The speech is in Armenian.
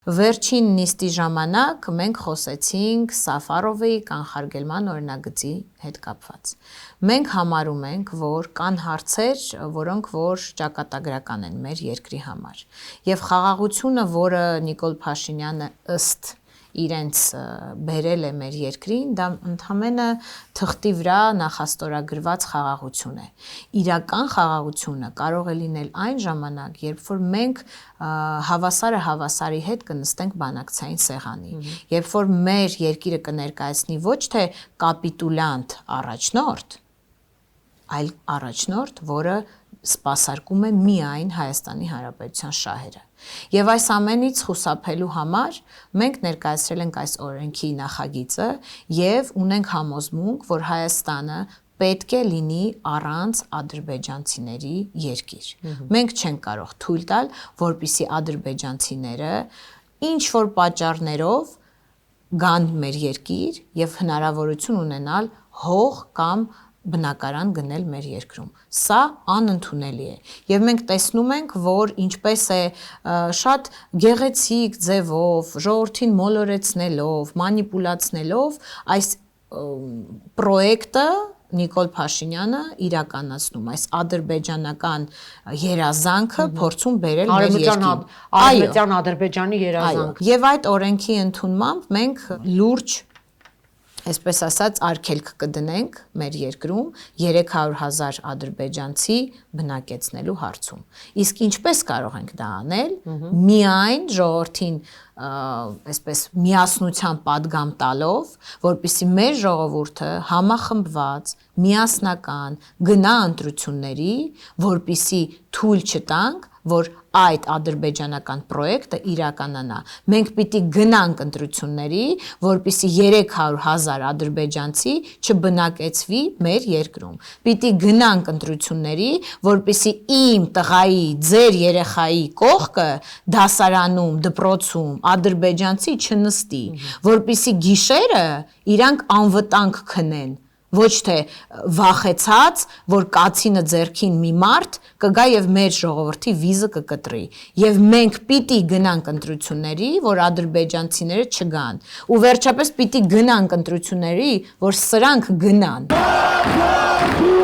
Վերջին նիստի ժամանակ մենք խոսեցինք Սաֆարովի կանխարգելման օրինագծի հետ կապված։ Մենք համարում ենք, որ կան հարցեր, որոնք որ ճակատագրական են մեր երկրի համար։ Եվ խաղաղությունը, որը Նիկոլ Փաշինյանը ըստ իրենց բերել է մեր երկրին, դա ընդհանրապես թղթի վրա նախաստորագրված խաղաղություն է։ Իրական խաղաղությունը կարող է լինել այն ժամանակ, երբ որ մենք հավասարը հավասարի հետ կնստենք բանակցային սեղանի, երբ որ մեր երկիրը կներկայացնի ոչ թե կապիտուլյանտ առաջնորդ, այլ առաջնորդ, որը սպասարկում է միայն Հայաստանի Հանրապետության շահերը։ Եվ այս ամենից խուսափելու համար մենք ներկայացրել ենք այս օրենքի նախագիծը եւ ունենք համոզմունք, որ Հայաստանը պետք է լինի առանց ադրբեջանցիների երկիր։ Մենք չենք կարող թույլ տալ, որպեսզի ադրբեջանցիները ինչ որ պատճառներով գան մեր երկիր եւ հնարավորություն ունենալ հող կամ բնակարան գնել մեր երկրում։ Սա անընդունելի է։ Եվ մենք տեսնում ենք, որ ինչպես է շատ գեղեցիկ ձևով, ժողովրդին մոլորեցնելով, մանիպուլացնելով այս պրոյեկտը Նիկոլ Փաշինյանը իրականացնում, այս ադրբեջանական երազանքը փորձում բերել մեր երկրին։ Արևմտյան Ադրբեջանի երազանք։ Եվ այդ օրենքի ընդունմամբ մենք լուրջ, այսպես ասած, արգելք կդնենք մեր երկրում 300,000 ադրբեջանցի բնակեցնելու հարցում։ Իսկ ինչպես կարող ենք դա անել, միայն ժողովրդին այսպես միասնության պատգամ տալով, որպեսզի մեր ժողովուրդը համախմբված, միասնական գնա ընտրությունների, որպեսզի թույլ չտանք, որ այդ ադրբեջանական պրոյեկտը իրականանա։ Մենք պիտի գնանք ընտրությունների, որպեսզի 300,000 ադրբեջանցի չբնակեցվի մեր երկրում։ Պիտի գնանք ընտրությունների, որպեսզի իմ տղայի, ձեր երեխայի կողքը դասարանում, դպրոցում ադրբեջանցի չնստի, որպեսզի գիշերը իրանք անվտանգ քնեն, ոչ թե վախեցած, որ կացինը ձեռքին մի մարդ կգա եւ մեր ժողովրդի վիզը կկտրի։ Եվ մենք պիտի գնանք ընտրությունների, որ ադրբեջանցիները չգան։ Ու վերջապես պիտի գնանք ընտրությունների, որ սրանք գնան։